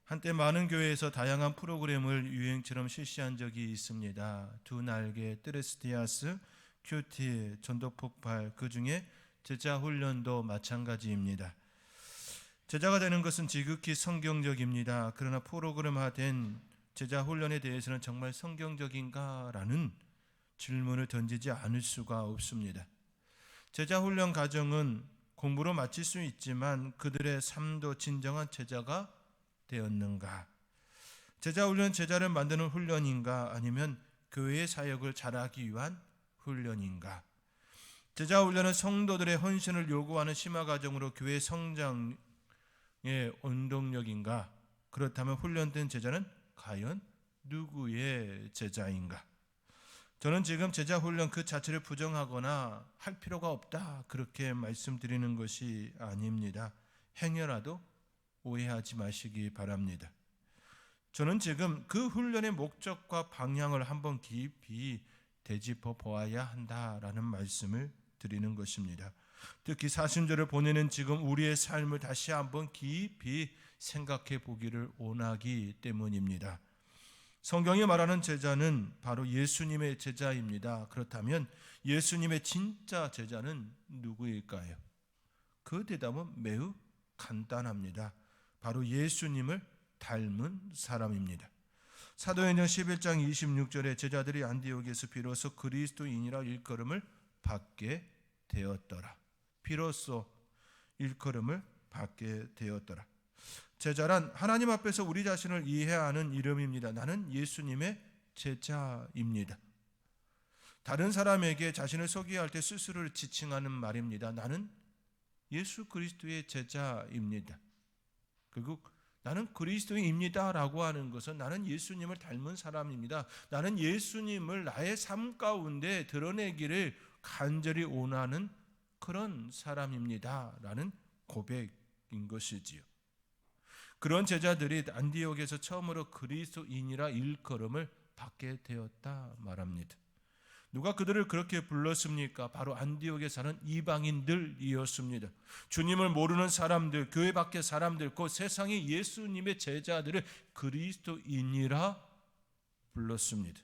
한때 많은 교회에서 다양한 프로그램을 유행처럼 실시한 적이 있습니다. 두 날개, 뜨레스티아스, 큐티, 전도폭발, 그 중에 제자 훈련도 마찬가지입니다. 제자가 되는 것은 지극히 성경적입니다. 그러나 프로그램화된 제자 훈련에 대해서는 정말 성경적인가라는 질문을 던지지 않을 수가 없습니다. 제자 훈련 과정은 공부로 마칠 수 있지만 그들의 삶도 진정한 제자가 되었는가? 제자 훈련 제자를 만드는 훈련인가? 아니면 교회의 사역을 잘하기 위한 훈련인가? 제자 훈련은 성도들의 헌신을 요구하는 심화 과정으로 교회 성장의 원동력인가? 그렇다면 훈련된 제자는 과연 누구의 제자인가? 저는 지금 제자 훈련 그 자체를 부정하거나 할 필요가 없다 그렇게 말씀드리는 것이 아닙니다. 행여라도 오해하지 마시기 바랍니다. 저는 지금 그 훈련의 목적과 방향을 한번 깊이 되짚어 보아야 한다라는 말씀을 드리는 것입니다. 특히 사순절을 보내는 지금 우리의 삶을 다시 한번 깊이 생각해 보기를 원하기 때문입니다. 성경이 말하는 제자는 바로 예수님의 제자입니다. 그렇다면 예수님의 진짜 제자는 누구일까요? 그 대답은 매우 간단합니다. 바로 예수님을 닮은 사람입니다. 사도행전 11장 26절에 제자들이 안디옥에서 비로소 그리스도인이라 일컬음을 받게 되었더라. 비로소 일컬음을 받게 되었더라. 제자란 하나님 앞에서 우리 자신을 이해하는 이름입니다. 나는 예수님의 제자입니다. 다른 사람에게 자신을 소개할 때 스스로를 지칭하는 말입니다. 나는 예수 그리스도의 제자입니다. 결국 나는 그리스도인입니다 라고 하는 것은 나는 예수님을 닮은 사람입니다. 나는 예수님을 나의 삶 가운데 드러내기를 간절히 원하는 그런 사람입니다 라는 고백인 것이지요. 그런 제자들이 안디옥에서 처음으로 그리스도인이라 일컬음을 받게 되었다 말합니다. 누가 그들을 그렇게 불렀습니까? 바로 안디옥에 사는 이방인들이었습니다. 주님을 모르는 사람들, 교회 밖의 사람들, 그 세상의 예수님의 제자들을 그리스도인이라 불렀습니다.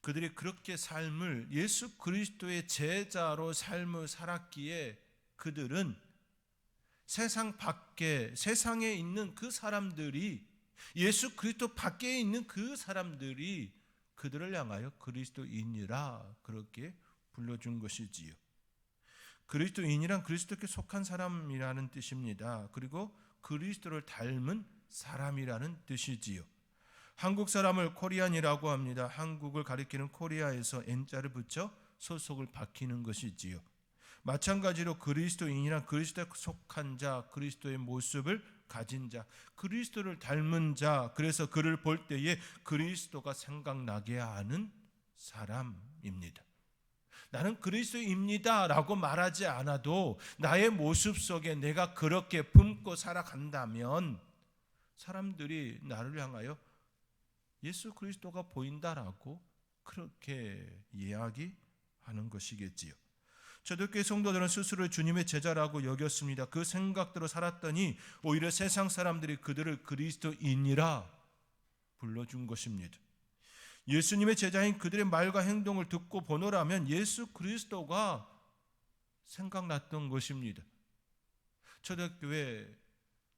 그들이 그렇게 삶을 예수 그리스도의 제자로 삶을 살았기에 그들은 세상 밖에, 세상에 있는 그 사람들이, 예수 그리스도 밖에 있는 그 사람들이 그들을 향하여 그리스도인이라 그렇게 불러준 것이지요. 그리스도인이란 그리스도께 속한 사람이라는 뜻입니다. 그리고 그리스도를 닮은 사람이라는 뜻이지요. 한국 사람을 코리안이라고 합니다. 한국을 가리키는 코리아에서 N자를 붙여 소속을 바뀌는 것이지요. 마찬가지로 그리스도인이란 그리스도에 속한 자, 그리스도의 모습을 가진 자, 그리스도를 닮은 자, 그래서 그를 볼 때에 그리스도가 생각나게 하는 사람입니다. 나는 그리스도입니다 라고 말하지 않아도 나의 모습 속에 내가 그렇게 품고 살아간다면 사람들이 나를 향하여 예수 그리스도가 보인다라고 그렇게 이야기하는 것이겠지요. 초대교회 성도들은 스스로 주님의 제자라고 여겼습니다. 그 생각대로 살았더니 오히려 세상 사람들이 그들을 그리스도인이라 불러준 것입니다. 예수님의 제자인 그들의 말과 행동을 듣고 보노라면 예수 그리스도가 생각났던 것입니다. 초대교회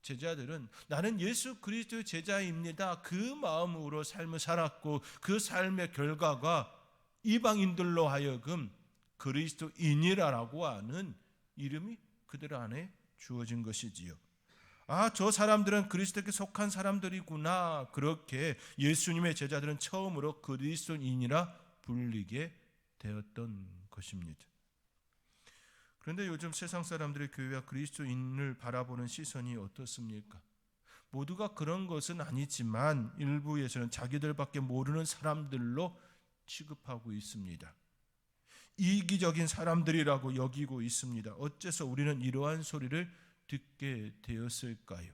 제자들은 나는 예수 그리스도의 제자입니다. 그 마음으로 삶을 살았고 그 삶의 결과가 이방인들로 하여금 그리스도인이라고 하는 이름이 그들 안에 주어진 것이지요. 아, 저 사람들은 그리스도께 속한 사람들이구나. 그렇게 예수님의 제자들은 처음으로 그리스도인이라 불리게 되었던 것입니다. 그런데 요즘 세상 사람들의 교회와 그리스도인을 바라보는 시선이 어떻습니까? 모두가 그런 것은 아니지만 일부에서는 자기들밖에 모르는 사람들로 취급하고 있습니다. 이기적인 사람들이라고 여기고 있습니다. 어째서 우리는 이러한 소리를 듣게 되었을까요?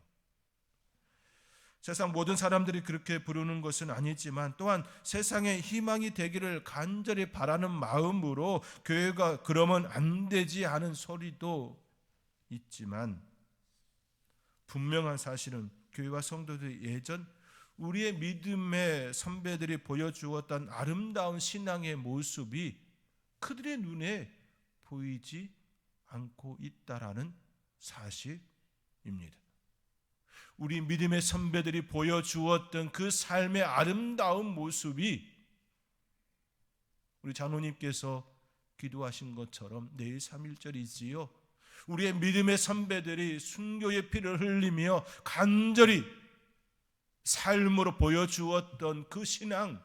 세상 모든 사람들이 그렇게 부르는 것은 아니지만 또한 세상에 희망이 되기를 간절히 바라는 마음으로 교회가 그러면 안 되지 하는 소리도 있지만 분명한 사실은 교회와 성도들이 예전 우리의 믿음의 선배들이 보여주었던 아름다운 신앙의 모습이 그들의 눈에 보이지 않고 있다라는 사실입니다. 우리 믿음의 선배들이 보여주었던 그 삶의 아름다운 모습이 우리 장로님께서 기도하신 것처럼 내일 3.1절이지요. 우리의 믿음의 선배들이 순교의 피를 흘리며 간절히 삶으로 보여주었던 그 신앙,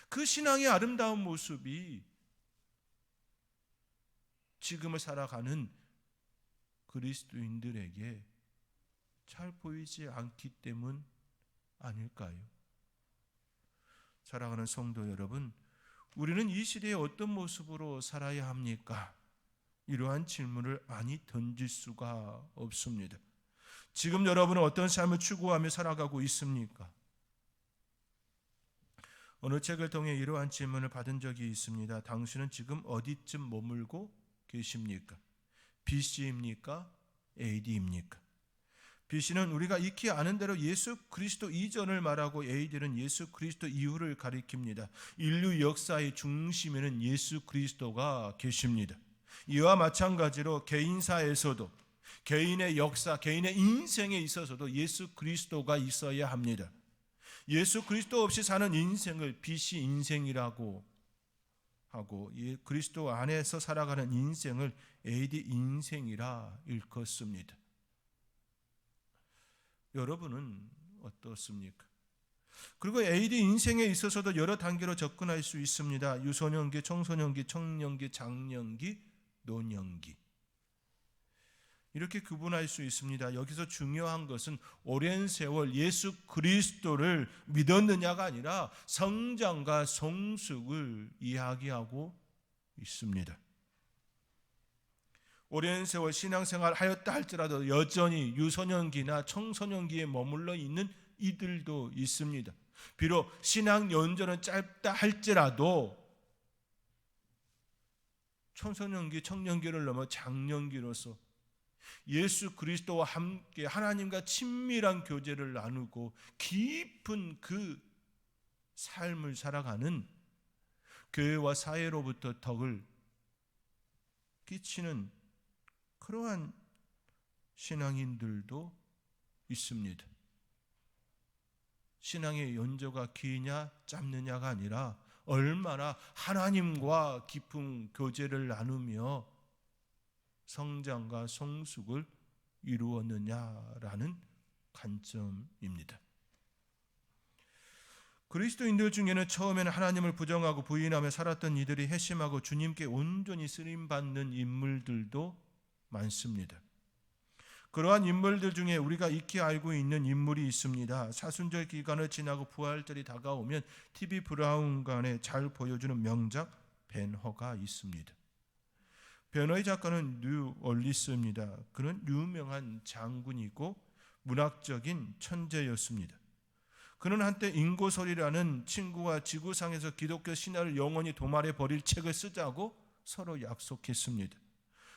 그 신앙의 아름다운 모습이 지금을 살아가는 그리스도인들에게 잘 보이지 않기 때문 아닐까요? 사랑하는 성도 여러분, 우리는 이 시대에 어떤 모습으로 살아야 합니까? 이러한 질문을 많이 던질 수가 없습니다. 지금 여러분은 어떤 삶을 추구하며 살아가고 있습니까? 어느 책을 통해 이러한 질문을 받은 적이 있습니다. 당신은 지금 어디쯤 머물고 계십니까? BC입니까? AD입니까? BC는 우리가 익히 아는 대로 예수 그리스도 이전을 말하고 AD는 예수 그리스도 이후를 가리킵니다. 인류 역사의 중심에는 예수 그리스도가 계십니다. 이와 마찬가지로 개인사에서도 개인의 역사, 개인의 인생에 있어서도 예수 그리스도가 있어야 합니다. 예수 그리스도 없이 사는 인생을 BC 인생이라고 하고 그리스도 안에서 살아가는 인생을 AD 인생이라 일컫습니다. 여러분은 어떻습니까? 그리고 AD 인생에 있어서도 여러 단계로 접근할 수 있습니다. 유소년기, 청소년기, 청년기, 장년기, 노년기. 이렇게 구분할 수 있습니다. 여기서 중요한 것은 오랜 세월 예수 그리스도를 믿었느냐가 아니라 성장과 성숙을 이야기하고 있습니다. 오랜 세월 신앙생활 하였다 할지라도 여전히 유소년기나 청소년기에 머물러 있는 이들도 있습니다. 비록 신앙 연전은 짧다 할지라도 청소년기, 청년기를 넘어 장년기로서 예수 그리스도와 함께 하나님과 친밀한 교제를 나누고 깊은 그 삶을 살아가는 교회와 사회로부터 덕을 끼치는 그러한 신앙인들도 있습니다. 신앙의 연조가 기냐 짧느냐가 아니라 얼마나 하나님과 깊은 교제를 나누며 성장과 성숙을 이루었느냐라는 관점입니다. 그리스도인들 중에는 처음에는 하나님을 부정하고 부인하며 살았던 이들이 회심하고 주님께 온전히 쓰임받는 인물들도 많습니다. 그러한 인물들 중에 우리가 익히 알고 있는 인물이 있습니다. 사순절 기간을 지나고 부활절이 다가오면 TV 브라운관에 잘 보여주는 명작 벤허가 있습니다. 벤허의 작가는 뉴 얼리스입니다. 그는 유명한 장군이고 문학적인 천재였습니다. 그는 한때 인고설이라는 친구와 지구상에서 기독교 신화를 영원히 도말해 버릴 책을 쓰자고 서로 약속했습니다.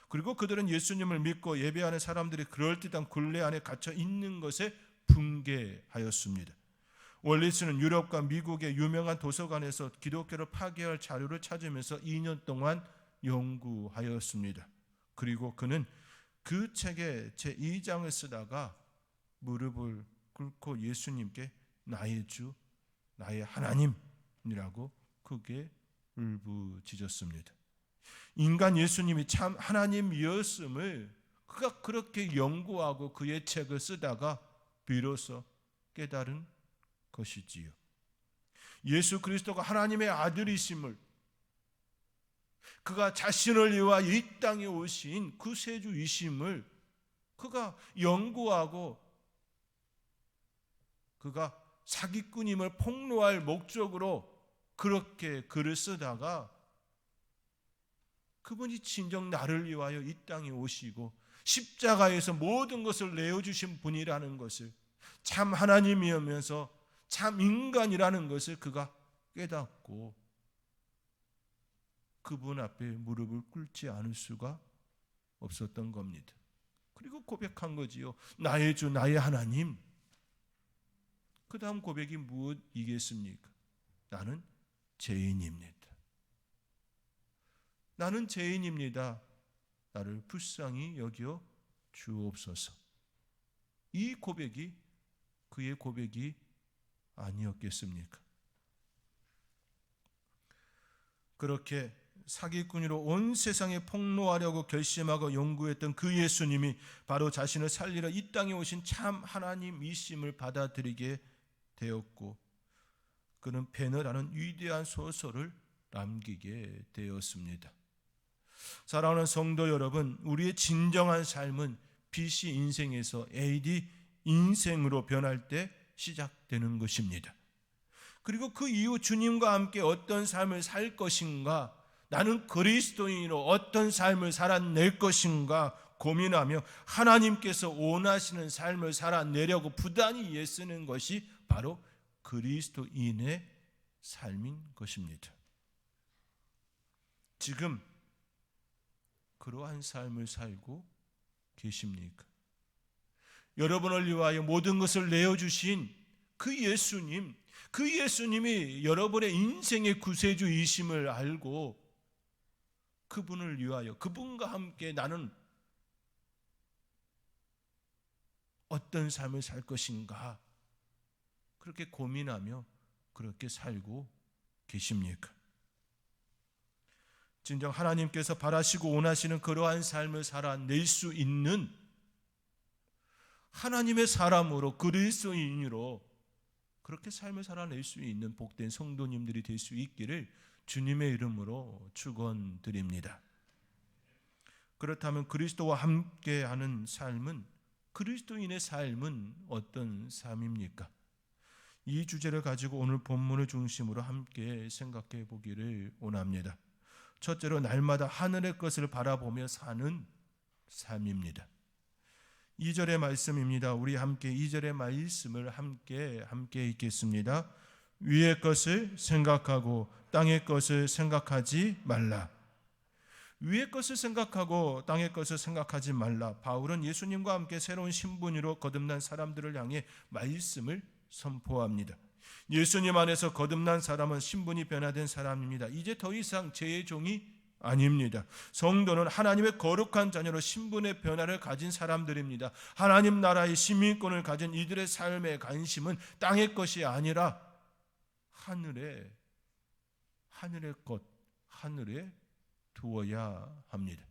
그리고 그들은 예수님을 믿고 예배하는 사람들이 그럴듯한 굴레 안에 갇혀 있는 것에 분개하였습니다. 월리스는 유럽과 미국의 유명한 도서관에서 기독교를 파괴할 자료를 찾으면서 2년 동안 연구하였습니다. 그리고 그는 그 책의 제2장을 쓰다가 무릎을 꿇고 예수님께 나의 주, 나의 하나님이라고 크게 울부짖었습니다. 인간 예수님이 참 하나님이었음을 그가 그렇게 연구하고 그의 책을 쓰다가 비로소 깨달은 것이지요. 예수 그리스도가 하나님의 아들이심을, 그가 자신을 위하여 이 땅에 오신 구세주이심을 그가 연구하고 그가 사기꾼임을 폭로할 목적으로 그렇게 글을 쓰다가 그분이 진정 나를 위하여 이 땅에 오시고 십자가에서 모든 것을 내어주신 분이라는 것을, 참 하나님이면서 참 인간이라는 것을 그가 깨닫고 그분 앞에 무릎을 꿇지 않을 수가 없었던 겁니다. 그리고 고백한 거지요. 나의 주, 나의 하나님. 그 다음 고백이 무엇이겠습니까? 나는 죄인입니다. 나는 죄인입니다. 나를 불쌍히 여겨 주옵소서. 이 고백이 그의 고백이 아니었겠습니까? 그렇게 사기꾼으로 온 세상에 폭로하려고 결심하고 연구했던 그 예수님이 바로 자신을 살리러 이 땅에 오신 참 하나님이심을 받아들이게 되었고, 그는 배너라는 위대한 소설을 남기게 되었습니다. 사랑하는 성도 여러분, 우리의 진정한 삶은 BC 인생에서 AD 인생으로 변할 때 시작되는 것입니다. 그리고 그 이후 주님과 함께 어떤 삶을 살 것인가, 나는 그리스도인으로 어떤 삶을 살아낼 것인가 고민하며 하나님께서 원하시는 삶을 살아내려고 부단히 애쓰는 것이 바로 그리스도인의 삶인 것입니다. 지금 그러한 삶을 살고 계십니까? 여러분을 위하여 모든 것을 내어주신 그 예수님, 그 예수님이 여러분의 인생의 구세주이심을 알고 그분을 위하여, 그분과 함께 나는 어떤 삶을 살 것인가 그렇게 고민하며 그렇게 살고 계십니까? 진정 하나님께서 바라시고 원하시는 그러한 삶을 살아낼 수 있는 하나님의 사람으로, 그리스도인으로 그렇게 삶을 살아낼 수 있는 복된 성도님들이 될 수 있기를 주님의 이름으로 축원드립니다. 그렇다면 그리스도와 함께하는 삶은, 그리스도인의 삶은 어떤 삶입니까? 이 주제를 가지고 오늘 본문을 중심으로 함께 생각해 보기를 원합니다. 첫째로 날마다 하늘의 것을 바라보며 사는 삶입니다. 2절의 말씀입니다. 우리 함께 2절의 말씀을 함께 읽겠습니다. 위의 것을 생각하고 땅의 것을 생각하지 말라. 위의 것을 생각하고 땅의 것을 생각하지 말라. 바울은 예수님과 함께 새로운 신분으로 거듭난 사람들을 향해 말씀을 선포합니다. 예수님 안에서 거듭난 사람은 신분이 변화된 사람입니다. 이제 더 이상 죄의 종이 아닙니다. 성도는 하나님의 거룩한 자녀로 신분의 변화를 가진 사람들입니다. 하나님 나라의 시민권을 가진 이들의 삶의 관심은 땅의 것이 아니라 하늘의 것, 하늘에 두어야 합니다.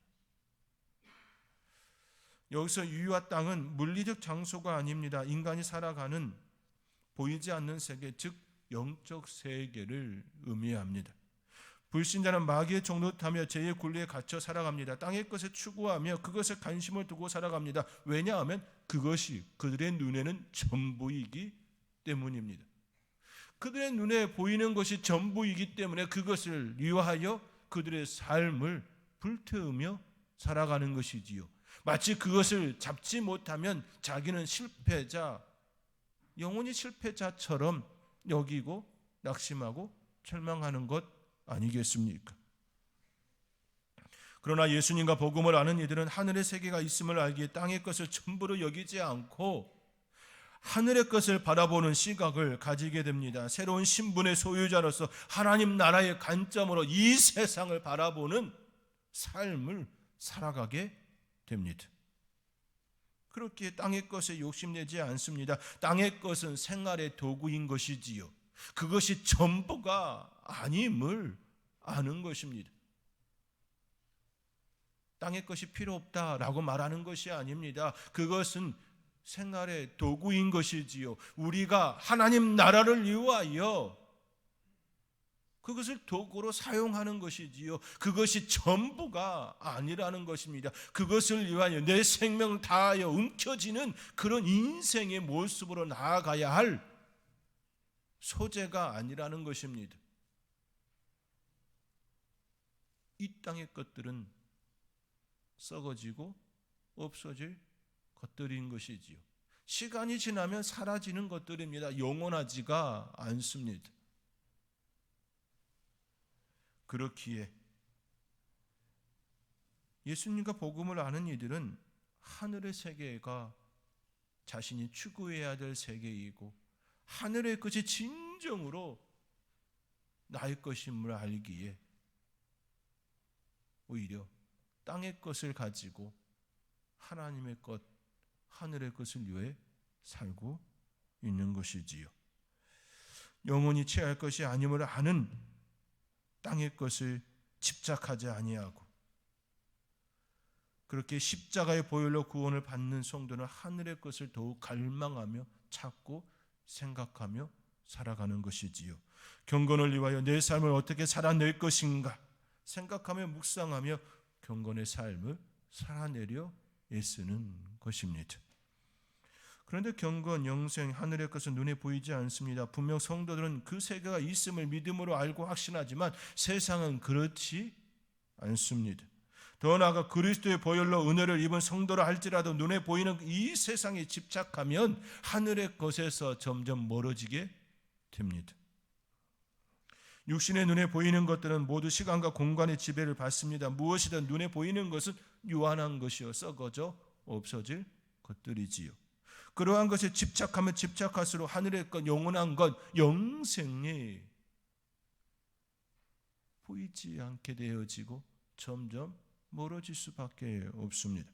여기서 위와 땅은 물리적 장소가 아닙니다. 인간이 살아가는 보이지 않는 세계, 즉 영적 세계를 의미합니다. 불신자는 마귀의 종로 타며 죄의 굴레에 갇혀 살아갑니다. 땅의 것을 추구하며 그것에 관심을 두고 살아갑니다. 왜냐하면 그것이 그들의 눈에는 전부이기 때문입니다. 그들의 눈에 보이는 것이 전부이기 때문에 그것을 위하여 그들의 삶을 불태우며 살아가는 것이지요. 마치 그것을 잡지 못하면 자기는 실패자, 영원히 실패자처럼 여기고 낙심하고 절망하는 것 아니겠습니까? 그러나 예수님과 복음을 아는 이들은 하늘의 세계가 있음을 알기에 땅의 것을 전부로 여기지 않고 하늘의 것을 바라보는 시각을 가지게 됩니다. 새로운 신분의 소유자로서 하나님 나라의 관점으로 이 세상을 바라보는 삶을 살아가게 됩니다. 그렇기에 땅의 것에 욕심내지 않습니다. 땅의 것은 생활의 도구인 것이지요. 그것이 전부가 아님을 아는 것입니다. 땅의 것이 필요 없다라고 말하는 것이 아닙니다. 그것은 생활의 도구인 것이지요. 우리가 하나님 나라를 위하여 그것을 도구로 사용하는 것이지요. 그것이 전부가 아니라는 것입니다. 그것을 위하여 내 생명을 다하여 움켜쥐는 그런 인생의 모습으로 나아가야 할 소재가 아니라는 것입니다. 이 땅의 것들은 썩어지고 없어질 것들인 것이지요. 시간이 지나면 사라지는 것들입니다. 영원하지가 않습니다. 그렇기에 예수님과 복음을 아는 이들은 하늘의 세계가 자신이 추구해야 될 세계이고 하늘의 것이 진정으로 나의 것임을 알기에 오히려 땅의 것을 가지고 하나님의 것, 하늘의 것을 위해 살고 있는 것이지요. 영원히 취할 것이 아님을 아는 땅의 것을 집착하지 아니하고 그렇게 십자가의 보혈로 구원을 받는 성도는 하늘의 것을 더욱 갈망하며 찾고 생각하며 살아가는 것이지요. 경건을 위하여 내 삶을 어떻게 살아낼 것인가 생각하며 묵상하며 경건의 삶을 살아내려 애쓰는 것입니다. 그런데 경건, 영생, 하늘의 것은 눈에 보이지 않습니다. 분명 성도들은 그 세계가 있음을 믿음으로 알고 확신하지만 세상은 그렇지 않습니다. 더 나아가 그리스도의 보혈로 은혜를 입은 성도라 할지라도 눈에 보이는 이 세상에 집착하면 하늘의 것에서 점점 멀어지게 됩니다. 육신의 눈에 보이는 것들은 모두 시간과 공간의 지배를 받습니다. 무엇이든 눈에 보이는 것은 유한한 것이요 썩어져 없어질 것들이지요. 그러한 것에 집착하면 집착할수록 하늘의 것, 영원한 것, 영생이 보이지 않게 되어지고 점점 멀어질 수밖에 없습니다.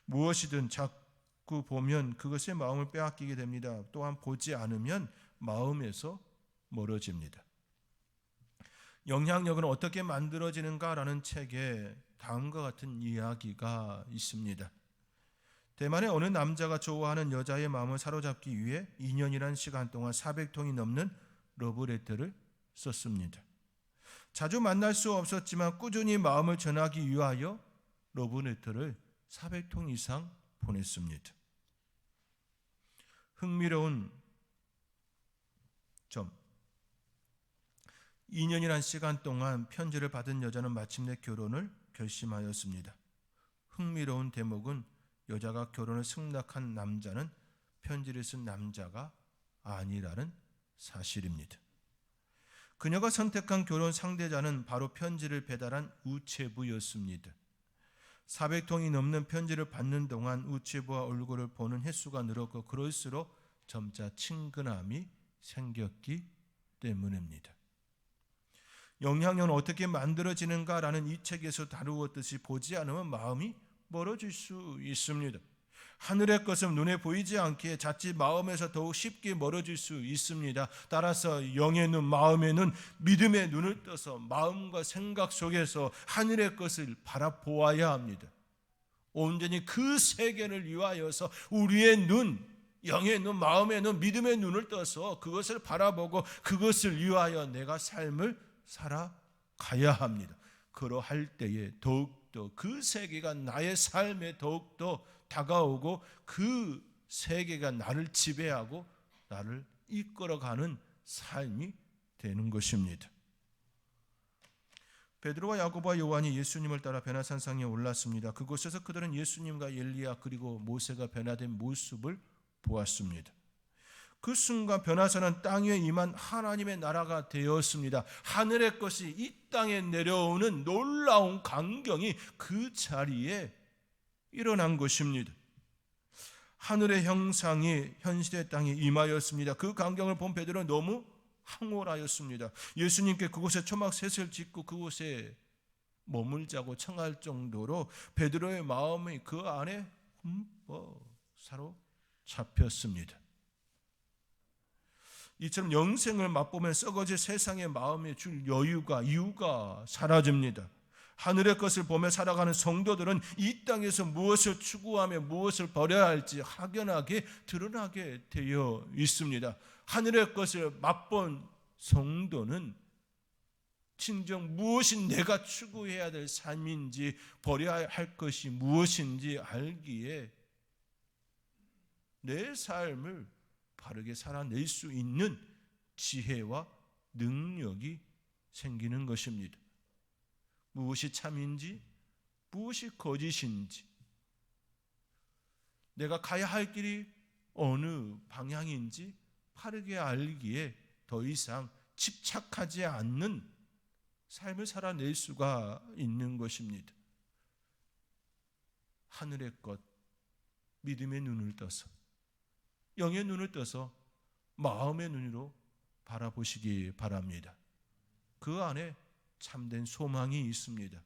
무엇이든 자꾸 보면 그것의 마음을 빼앗기게 됩니다. 또한 보지 않으면 마음에서 멀어집니다. 영향력은 어떻게 만들어지는가라는 책에 다음과 같은 이야기가 있습니다. 대만의 어느 남자가 좋아하는 여자의 마음을 사로잡기 위해 2년이라는 시간 동안 400통이 넘는 러브레터를 썼습니다. 자주 만날 수 없었지만 꾸준히 마음을 전하기 위하여 러브레터를 400통 이상 보냈습니다. 흥미로운 점, 2년이라는 시간 동안 편지를 받은 여자는 마침내 결혼을 결심하였습니다. 흥미로운 대목은 여자가 결혼을 승낙한 남자는 편지를 쓴 남자가 아니라는 사실입니다. 그녀가 선택한 결혼 상대자는 바로 편지를 배달한 우체부였습니다. 400통이 넘는 편지를 받는 동안 우체부와 얼굴을 보는 횟수가 늘었고 그럴수록 점차 친근함이 생겼기 때문입니다. 영향력은 어떻게 만들어지는가라는 이 책에서 다루었듯이 보지 않으면 마음이 멀어질 수 있습니다. 하늘의 것은 눈에 보이지 않기에 자칫 마음에서 더욱 쉽게 멀어질 수 있습니다. 따라서 영의 눈, 마음의 눈, 믿음의 눈을 떠서 마음과 생각 속에서 하늘의 것을 바라보아야 합니다. 온전히 그 세계를 위하여서 우리의 눈, 영의 눈, 마음의 눈, 믿음의 눈을 떠서 그것을 바라보고 그것을 위하여 내가 삶을 살아가야 합니다. 그러할 때에 더욱더 그 세계가 나의 삶에 더욱더 다가오고 그 세계가 나를 지배하고 나를 이끌어가는 삶이 되는 것입니다. 베드로와 야고보와 요한이 예수님을 따라 변화산상에 올랐습니다. 그곳에서 그들은 예수님과 엘리야 그리고 모세가 변화된 모습을 보았습니다. 그 순간 변화산은 땅 위에 임한 하나님의 나라가 되었습니다. 하늘의 것이 이 땅에 내려오는 놀라운 광경이 그 자리에 일어난 것입니다. 하늘의 형상이 현실의 땅에 임하였습니다. 그 광경을 본 베드로는 너무 황홀하였습니다. 예수님께 그곳에 초막 셋을 짓고 그곳에 머물자고 청할 정도로 베드로의 마음이 그 안에 흠뻑 사로잡혔습니다. 이처럼 영생을 맛보면 썩어질 세상의 마음에 줄 여유가 이유가 사라집니다. 하늘의 것을 보며 살아가는 성도들은 이 땅에서 무엇을 추구하며 무엇을 버려야 할지 확연하게 드러나게 되어 있습니다. 하늘의 것을 맛본 성도는 진정 무엇이 내가 추구해야 될 삶인지 버려야 할 것이 무엇인지 알기에 내 삶을 바르게 살아낼 수 있는 지혜와 능력이 생기는 것입니다. 무엇이 참인지 무엇이 거짓인지 내가 가야 할 길이 어느 방향인지 바르게 알기에 더 이상 집착하지 않는 삶을 살아낼 수가 있는 것입니다. 하늘의 것, 믿음의 눈을 떠서, 영의 눈을 떠서 마음의 눈으로 바라보시기 바랍니다. 그 안에 참된 소망이 있습니다.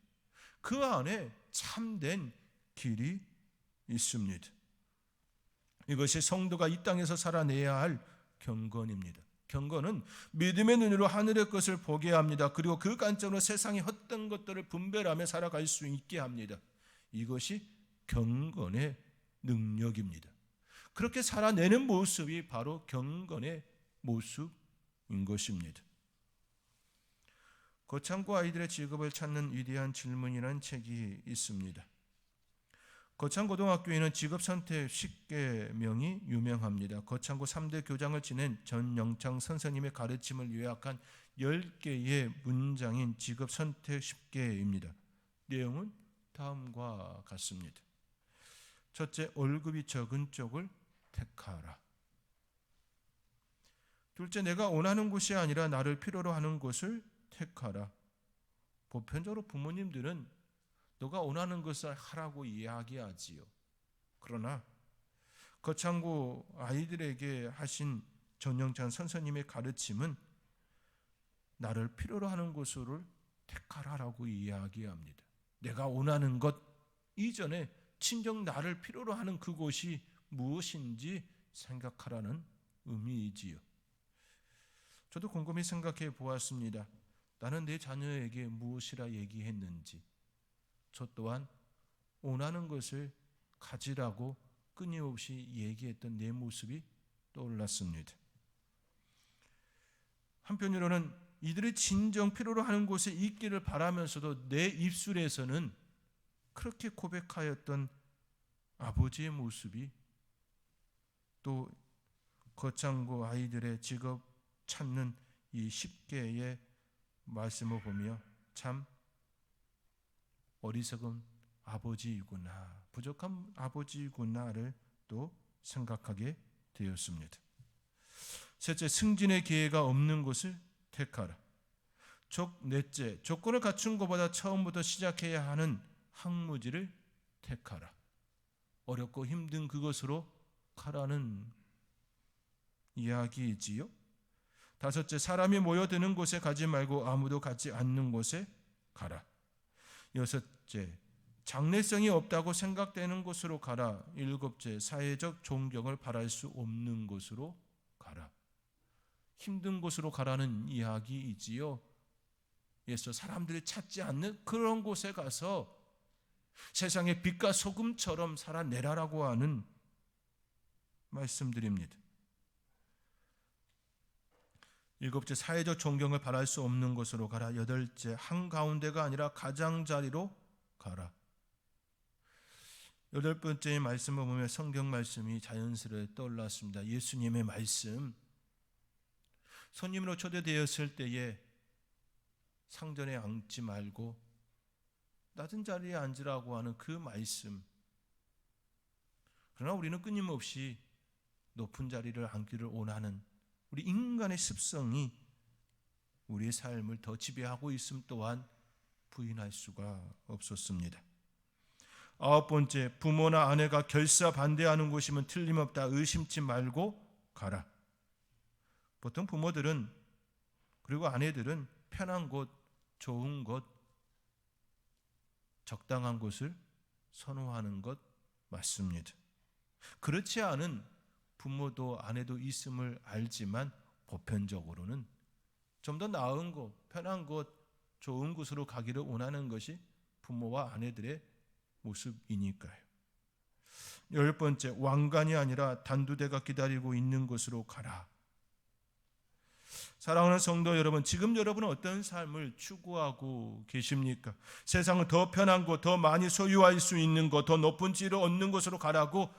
그 안에 참된 길이 있습니다. 이것이 성도가 이 땅에서 살아내야 할 경건입니다. 경건은 믿음의 눈으로 하늘의 것을 보게 합니다. 그리고 그 관점으로 세상의 헛된 것들을 분별하며 살아갈 수 있게 합니다. 이것이 경건의 능력입니다. 그렇게 살아내는 모습이 바로 경건의 모습인 것입니다. 거창고 아이들의 직업을 찾는 위대한 질문이라는 책이 있습니다. 거창고등학교에는 직업선택 10계명이 유명합니다. 거창고 3대 교장을 지낸 전영창 선생님의 가르침을 요약한 10개의 문장인 직업선택 10계입니다. 내용은 다음과 같습니다. 첫째, 월급이 적은 쪽을 택하라. 둘째, 내가 원하는 곳이 아니라 나를 필요로 하는 곳을 택하라. 보편적으로 부모님들은 너가 원하는 것을 하라고 이야기하지요. 그러나 거창고 아이들에게 하신 전영찬 선생님의 가르침은 나를 필요로 하는 곳을 택하라라고 이야기합니다. 내가 원하는 것 이전에 친정 나를 필요로 하는 그곳이 무엇인지 생각하라는 의미이지요. 저도 곰곰이 생각해 보았습니다. 나는 내 자녀에게 무엇이라 얘기했는지, 저 또한 원하는 것을 가지라고 끊임없이 얘기했던 내 모습이 떠올랐습니다. 한편으로는 이들의 진정 필요로 하는 곳에 있기를 바라면서도 내 입술에서는 그렇게 고백하였던 아버지의 모습이 또 거창고 아이들의 직업 찾는 이 10개의 말씀을 보며 참 어리석은 아버지이구나, 부족한 아버지이구나를 또 생각하게 되었습니다. 셋째, 승진의 기회가 없는 곳을 택하라. 넷째, 조건을 갖춘 것보다 처음부터 시작해야 하는 학무지를 택하라. 어렵고 힘든 그것으로 가라는 이야기이지요. 다섯째, 사람이 모여드는 곳에 가지 말고 아무도 가지 않는 곳에 가라. 여섯째, 장래성이 없다고 생각되는 곳으로 가라. 일곱째, 사회적 존경을 바랄 수 없는 곳으로 가라. 힘든 곳으로 가라는 이야기이지요. 그래서 사람들이 찾지 않는 그런 곳에 가서 세상의 빛과 소금처럼 살아내라라고 하는 말씀드립니다. 일곱째, 사회적 존경을 바랄 수 없는 곳으로 가라. 여덟째, 한가운데가 아니라 가장자리로 가라. 여덟 번째 말씀을 보면 성경 말씀이 자연스레 떠올랐습니다. 예수님의 말씀. 손님으로 초대되었을 때에 상전에 앉지 말고 낮은 자리에 앉으라고 하는 그 말씀. 그러나 우리는 끊임없이 높은 자리를 앉기를 원하는 우리 인간의 습성이 우리의 삶을 더 지배하고 있음 또한 부인할 수가 없었습니다. 아홉 번째, 부모나 아내가 결사 반대하는 곳이면 틀림없다. 의심치 말고 가라. 보통 부모들은 그리고 아내들은 편한 곳, 좋은 곳, 적당한 곳을 선호하는 것 맞습니다. 그렇지 않은 부모도 아내도 있음을 알지만 보편적으로는 좀 더 나은 곳, 편한 곳, 좋은 곳으로 가기를 원하는 것이 부모와 아내들의 모습이니까요. 열 번째, 왕관이 아니라 단두대가 기다리고 있는 곳으로 가라. 사랑하는 성도 여러분, 지금 여러분은 어떤 삶을 추구하고 계십니까? 세상은 더 편한 곳, 더 많이 소유할 수 있는 곳, 더 높은 지위를 얻는 곳으로 가라고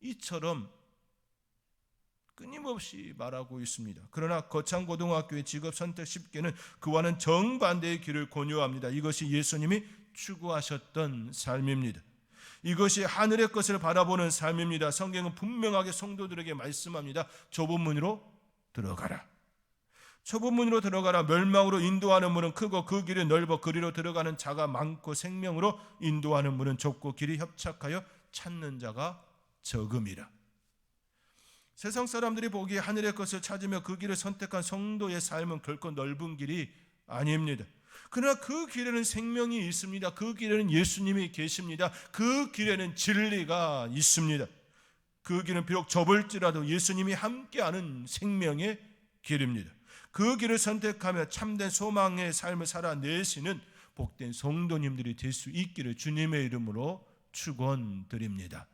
이처럼 끊임없이 말하고 있습니다. 그러나 거창고등학교의 직업선택 10개는 그와는 정반대의 길을 권유합니다. 이것이 예수님이 추구하셨던 삶입니다. 이것이 하늘의 것을 바라보는 삶입니다. 성경은 분명하게 성도들에게 말씀합니다. 좁은 문으로 들어가라. 좁은 문으로 들어가라. 멸망으로 인도하는 문은 크고 그 길이 넓어 그리로 들어가는 자가 많고 생명으로 인도하는 문은 좁고 길이 협착하여 찾는 자가 적음이라. 세상 사람들이 보기에 하늘의 것을 찾으며 그 길을 선택한 성도의 삶은 결코 넓은 길이 아닙니다. 그러나 그 길에는 생명이 있습니다. 그 길에는 예수님이 계십니다. 그 길에는 진리가 있습니다. 그 길은 비록 좁을지라도 예수님이 함께하는 생명의 길입니다. 그 길을 선택하며 참된 소망의 삶을 살아내시는 복된 성도님들이 될 수 있기를 주님의 이름으로 축원드립니다.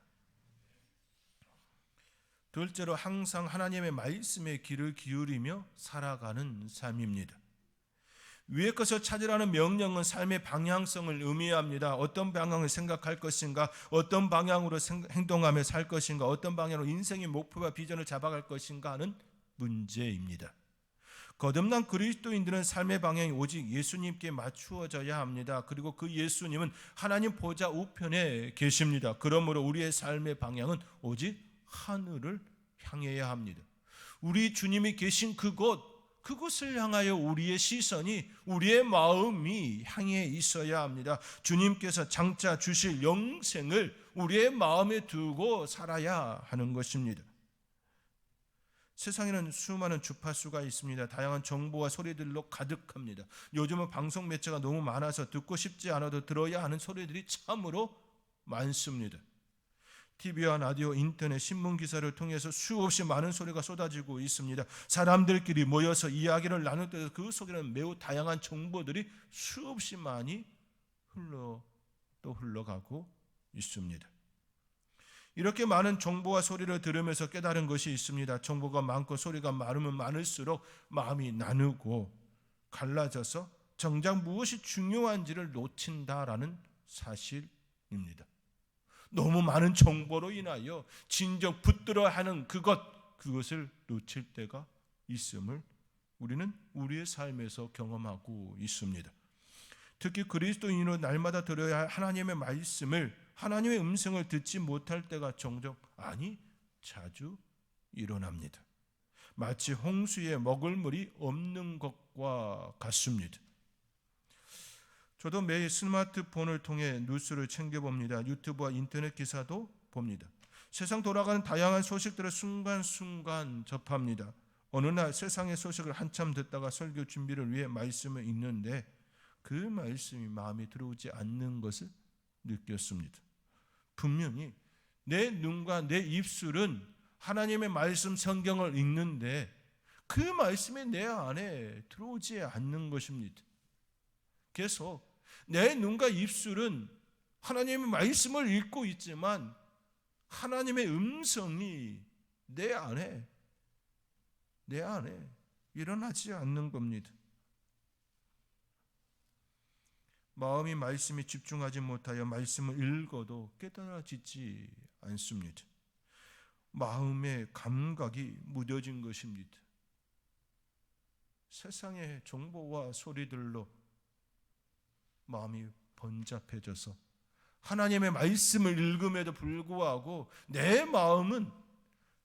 둘째로 항상 하나님의 말씀에 귀를 기울이며 살아가는 삶입니다. 위의 것을 찾으라는 명령은 삶의 방향성을 의미합니다. 어떤 방향을 생각할 것인가, 어떤 방향으로 행동하며 살 것인가, 어떤 방향으로 인생의 목표와 비전을 잡아갈 것인가 하는 문제입니다. 거듭난 그리스도인들은 삶의 방향이 오직 예수님께 맞추어져야 합니다. 그리고 그 예수님은 하나님 보좌 우편에 계십니다. 그러므로 우리의 삶의 방향은 오직 하늘을 향해야 합니다. 우리 주님이 계신 그곳을 향하여 우리의 시선이, 우리의 마음이 향해 있어야 합니다. 주님께서 장차 주실 영생을 우리의 마음에 두고 살아야 하는 것입니다. 세상에는 수많은 주파수가 있습니다. 다양한 정보와 소리들로 가득합니다. 요즘은 방송 매체가 너무 많아서 듣고 싶지 않아도 들어야 하는 소리들이 참으로 많습니다. TV와 라디오, 인터넷, 신문 기사를 통해서 수없이 많은 소리가 쏟아지고 있습니다. 사람들끼리 모여서 이야기를 나눌 때 그 속에는 매우 다양한 정보들이 수없이 많이 흘러가고 있습니다. 이렇게 많은 정보와 소리를 들으면서 깨달은 것이 있습니다. 정보가 많고 소리가 많으면 많을수록 마음이 나누고 갈라져서 정작 무엇이 중요한지를 놓친다라는 사실입니다. 너무 많은 정보로 인하여 진정 붙들어야 하는 그것을 놓칠 때가 있음을 우리는 우리의 삶에서 경험하고 있습니다. 특히 그리스도인으로 날마다 들어야 할 하나님의 말씀을, 하나님의 음성을 듣지 못할 때가 종종, 아니 자주 일어납니다. 마치 홍수에 먹을 물이 없는 것과 같습니다. 저도 매일 스마트폰을 통해 뉴스를 챙겨봅니다. 유튜브와 인터넷 기사도 봅니다. 세상 돌아가는 다양한 소식들을 순간순간 접합니다. 어느 날 세상의 소식을 한참 듣다가 설교 준비를 위해 말씀을 읽는데 그 말씀이 마음에 들어오지 않는 것을 느꼈습니다. 분명히 내 눈과 내 입술은 하나님의 말씀 성경을 읽는데 그 말씀이 내 안에 들어오지 않는 것입니다. 계속 내 눈과 입술은 하나님의 말씀을 읽고 있지만 하나님의 음성이 내 안에 일어나지 않는 겁니다. 마음이 말씀에 집중하지 못하여 말씀을 읽어도 깨달아지지 않습니다. 마음의 감각이 무뎌진 것입니다. 세상의 정보와 소리들로 마음이 번잡해져서 하나님의 말씀을 읽음에도 불구하고 내 마음은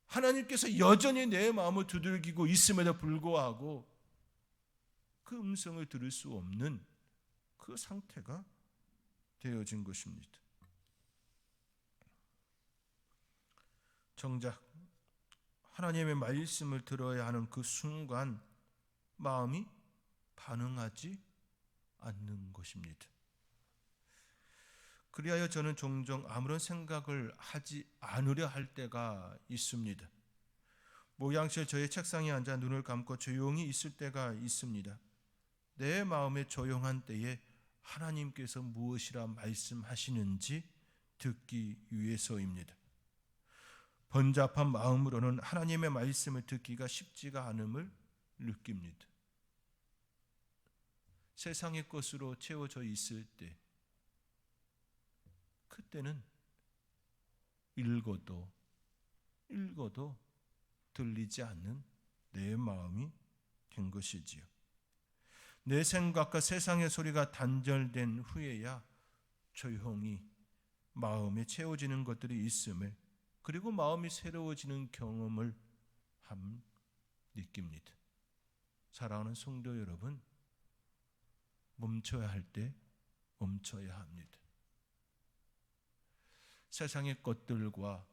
하나님께서 여전히 내 마음을 두들기고 있음에도 불구하고 그 음성을 들을 수 없는 그 상태가 되어진 것입니다. 정작 하나님의 말씀을 들어야 하는 그 순간 마음이 반응하지 않는 것입니다. 그리하여 저는 종종 아무런 생각을 하지 않으려 할 때가 있습니다. 모양실 저의 책상에 앉아 눈을 감고 조용히 있을 때가 있습니다. 내 마음의 조용한 때에 하나님께서 무엇이라 말씀하시는지 듣기 위해서입니다. 번잡한 마음으로는 하나님의 말씀을 듣기가 쉽지가 않음을 느낍니다. 세상의 것으로 채워져 있을 때, 그때는 읽어도 들리지 않는 내 마음이 된 것이지요. 내 생각과 세상의 소리가 단절된 후에야 조용히 마음에 채워지는 것들이 있음을, 그리고 마음이 새로워지는 경험을 느낍니다. 사랑하는 성도 여러분, 멈춰야 할 때 멈춰야 합니다. 세상의 것들과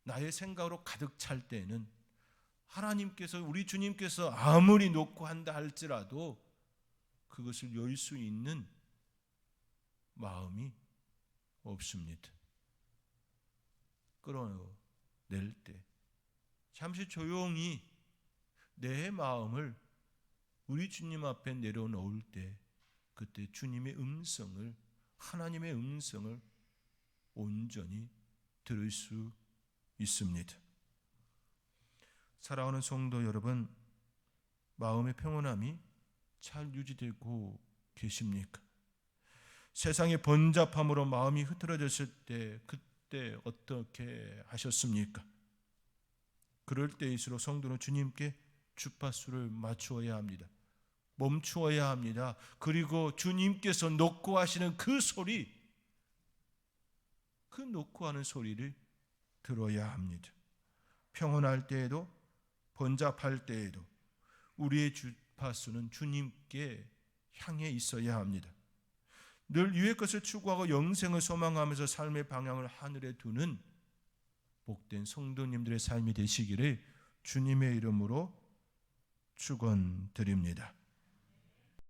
나의 생각으로 가득 찰 때에는 하나님께서, 우리 주님께서 아무리 놓고 한다 할지라도 그것을 열 수 있는 마음이 없습니다. 끌어낼 때 잠시 조용히 내 마음을 우리 주님 앞에 내려놓을 때, 그때 주님의 음성을, 하나님의 음성을 온전히 들을 수 있습니다. 사랑하는 성도 여러분, 마음의 평온함이 잘 유지되고 계십니까? 세상의 번잡함으로 마음이 흐트러졌을 때 그때 어떻게 하셨습니까? 그럴 때일수록 성도는 주님께 주파수를 맞추어야 합니다. 멈추어야 합니다. 그리고 주님께서 놓고 하시는 그 소리, 그 놓고 하는 소리를 들어야 합니다. 평온할 때에도 번잡할 때에도 우리의 주파수는 주님께 향해 있어야 합니다. 늘 위의 것을 추구하고 영생을 소망하면서 삶의 방향을 하늘에 두는 복된 성도님들의 삶이 되시기를 주님의 이름으로 축원드립니다.